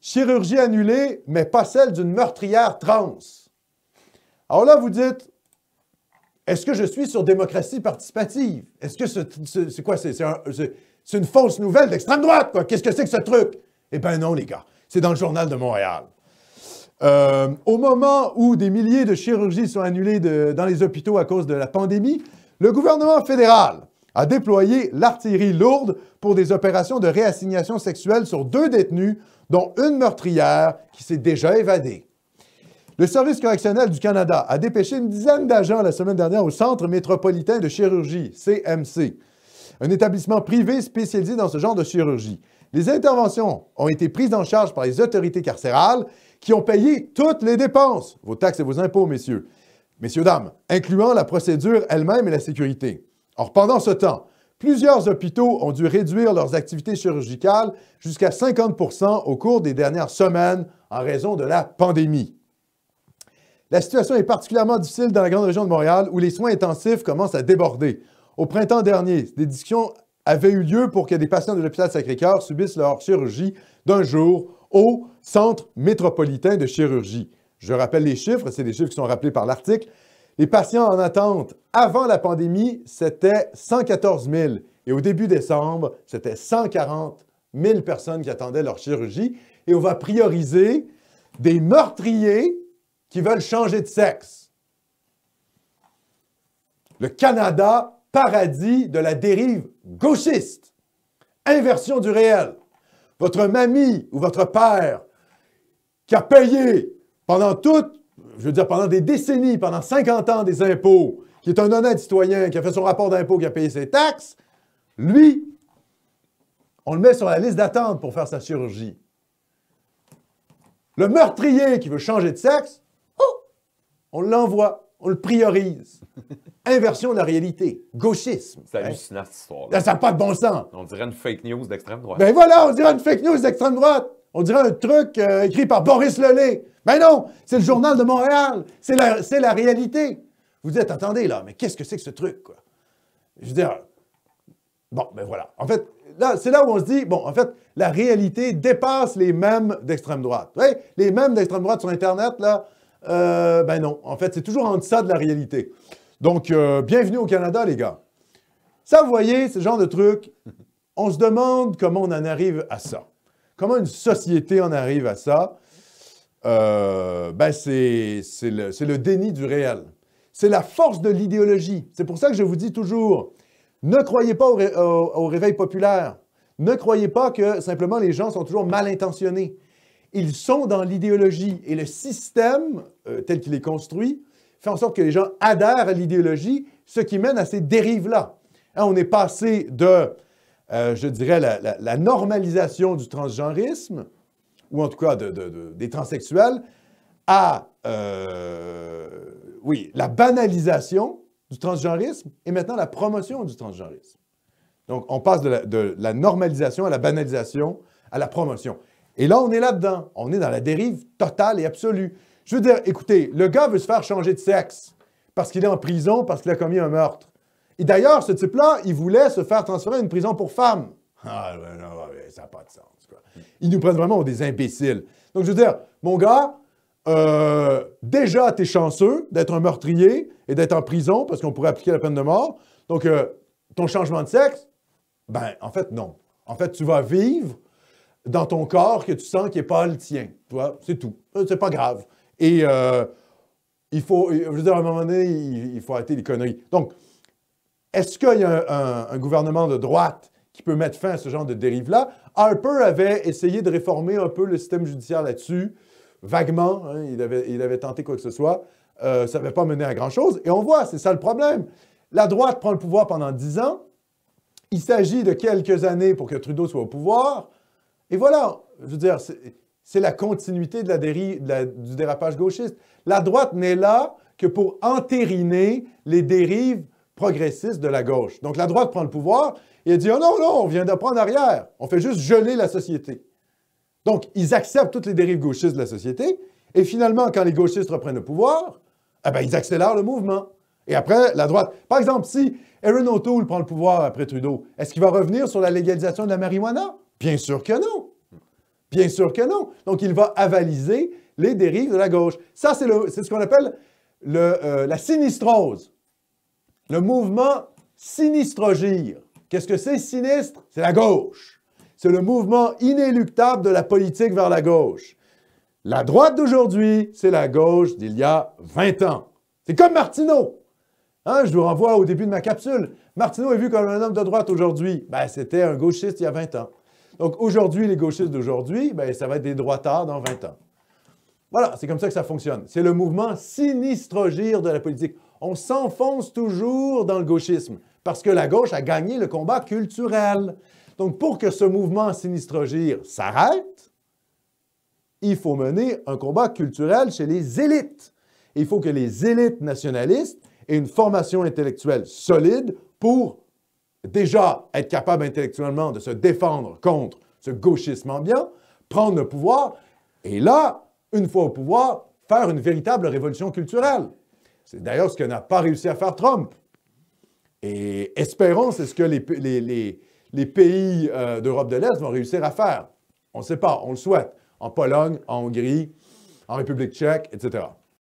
chirurgie annulée, mais pas celle d'une meurtrière trans. Alors là, vous dites, est-ce que je suis sur démocratie participative? Est-ce que c'est quoi? C'est une fausse nouvelle d'extrême droite, quoi. Qu'est-ce que c'est que ce truc? Eh bien non, les gars. C'est dans le Journal de Montréal. Au moment où des milliers de chirurgies sont annulées dans les hôpitaux à cause de la pandémie, le gouvernement fédéral a déployé l'artillerie lourde pour des opérations de réassignation sexuelle sur 2 détenus, dont une meurtrière qui s'est déjà évadée. Le Service correctionnel du Canada a dépêché une dizaine d'agents la semaine dernière au Centre métropolitain de chirurgie, CMC, un établissement privé spécialisé dans ce genre de chirurgie. Les interventions ont été prises en charge par les autorités carcérales qui ont payé toutes les dépenses, vos taxes et vos impôts, messieurs, dames, incluant la procédure elle-même et la sécurité. Or, pendant ce temps, plusieurs hôpitaux ont dû réduire leurs activités chirurgicales jusqu'à 50 % au cours des dernières semaines en raison de la pandémie. La situation est particulièrement difficile dans la grande région de Montréal où les soins intensifs commencent à déborder. Au printemps dernier, des discussions avaient eu lieu pour que des patients de l'hôpital Sacré-Cœur subissent leur chirurgie d'un jour au Centre métropolitain de chirurgie. Je rappelle les chiffres, c'est des chiffres qui sont rappelés par l'article. Les patients en attente avant la pandémie, c'était 114 000. Et au début décembre, c'était 140 000 personnes qui attendaient leur chirurgie. Et on va prioriser des meurtriers qui veulent changer de sexe. Le Canada, paradis de la dérive gauchiste. Inversion du réel. Votre mamie ou votre père qui a payé pendant pendant des décennies, pendant 50 ans des impôts, qui est un honnête citoyen, qui a fait son rapport d'impôt, qui a payé ses taxes, lui, on le met sur la liste d'attente pour faire sa chirurgie. Le meurtrier qui veut changer de sexe, on l'envoie, on le priorise. Inversion de la réalité. Gauchisme. C'est hallucinant, cette histoire-là. Ça n'a pas de bon sens. On dirait une fake news d'extrême droite. Ben voilà, on dirait une fake news d'extrême droite. On dirait un truc écrit par Boris Lelay. Ben non, c'est le Journal de Montréal. C'est la réalité. Vous dites, attendez là, mais qu'est-ce que c'est que ce truc, quoi? Je veux dire, bon, ben voilà. En fait, là, c'est là où on se dit, bon, en fait, la réalité dépasse les mèmes d'extrême droite. Vous voyez, les mèmes d'extrême droite sur Internet, là, ben non. En fait, c'est toujours en deçà de la réalité. Donc, bienvenue au Canada, les gars. Ça, vous voyez, ce genre de truc, on se demande comment on en arrive à ça. Comment une société en arrive à ça? Ben, c'est le déni du réel. C'est la force de l'idéologie. C'est pour ça que je vous dis toujours, ne croyez pas au réveil populaire. Ne croyez pas que simplement les gens sont toujours mal intentionnés. Ils sont dans l'idéologie. Et le système, tel qu'il est construit, fait en sorte que les gens adhèrent à l'idéologie, ce qui mène à ces dérives-là. Hein, on est passé de, je dirais, la normalisation du transgenrisme, ou en tout cas des transsexuels, à, oui, la banalisation du transgenrisme et maintenant la promotion du transgenrisme. Donc, on passe de la normalisation à la banalisation, à la promotion. Et là, on est là-dedans. On est dans la dérive totale et absolue. Je veux dire, écoutez, le gars veut se faire changer de sexe parce qu'il est en prison, parce qu'il a commis un meurtre. Et d'ailleurs, ce type-là, il voulait se faire transférer à une prison pour femmes. Ah, non, ça n'a pas de sens, quoi. Ils nous prennent vraiment pour des imbéciles. Donc, je veux dire, mon gars, déjà, t'es chanceux d'être un meurtrier et d'être en prison parce qu'on pourrait appliquer la peine de mort. Donc, ton changement de sexe, ben, en fait, non. En fait, tu vas vivre dans ton corps que tu sens qui n'est pas le tien. Tu vois, c'est tout. C'est pas grave. Et il faut, je veux dire, à un moment donné, il faut arrêter les conneries. Donc, est-ce qu'il y a un gouvernement de droite qui peut mettre fin à ce genre de dérive-là? Harper avait essayé de réformer un peu le système judiciaire là-dessus, vaguement. Hein, il avait tenté quoi que ce soit. Ça n'avait pas mené à grand-chose. Et on voit, c'est ça le problème. La droite prend le pouvoir pendant 10 ans. Il s'agit de quelques années pour que Trudeau soit au pouvoir. Et voilà, je veux dire, c'est la continuité de la dérive, du dérapage gauchiste. La droite n'est là que pour entériner les dérives progressistes de la gauche. Donc, la droite prend le pouvoir et elle dit « Oh non, non, on vient de prendre arrière. On fait juste geler la société. » Donc, ils acceptent toutes les dérives gauchistes de la société et finalement, quand les gauchistes reprennent le pouvoir, eh bien, ils accélèrent le mouvement. Et après, la droite... Par exemple, si Erin O'Toole prend le pouvoir après Trudeau, est-ce qu'il va revenir sur la légalisation de la marijuana? Bien sûr que non. Bien sûr que non. Donc, il va avaliser les dérives de la gauche. Ça, c'est ce qu'on appelle la sinistrose. Le mouvement sinistrogir. Qu'est-ce que c'est, sinistre? C'est la gauche. C'est le mouvement inéluctable de la politique vers la gauche. La droite d'aujourd'hui, c'est la gauche d'il y a 20 ans. C'est comme Martineau. Hein, je vous renvoie au début de ma capsule. Martineau est vu comme un homme de droite aujourd'hui. Ben, c'était un gauchiste il y a 20 ans. Donc aujourd'hui, les gauchistes d'aujourd'hui, ben, ça va être des droitards dans 20 ans. Voilà, c'est comme ça que ça fonctionne. C'est le mouvement sinistrogir de la politique. On s'enfonce toujours dans le gauchisme parce que la gauche a gagné le combat culturel. Donc, pour que ce mouvement sinistrogir s'arrête, il faut mener un combat culturel chez les élites. Il faut que les élites nationalistes aient une formation intellectuelle solide pour déjà être capables intellectuellement de se défendre contre ce gauchisme ambiant, prendre le pouvoir, et là, une fois au pouvoir, faire une véritable révolution culturelle. C'est d'ailleurs ce que n'a pas réussi à faire Trump. Et espérons, c'est ce que les pays d'Europe de l'Est vont réussir à faire. On ne sait pas, on le souhaite. En Pologne, en Hongrie, en République tchèque, etc.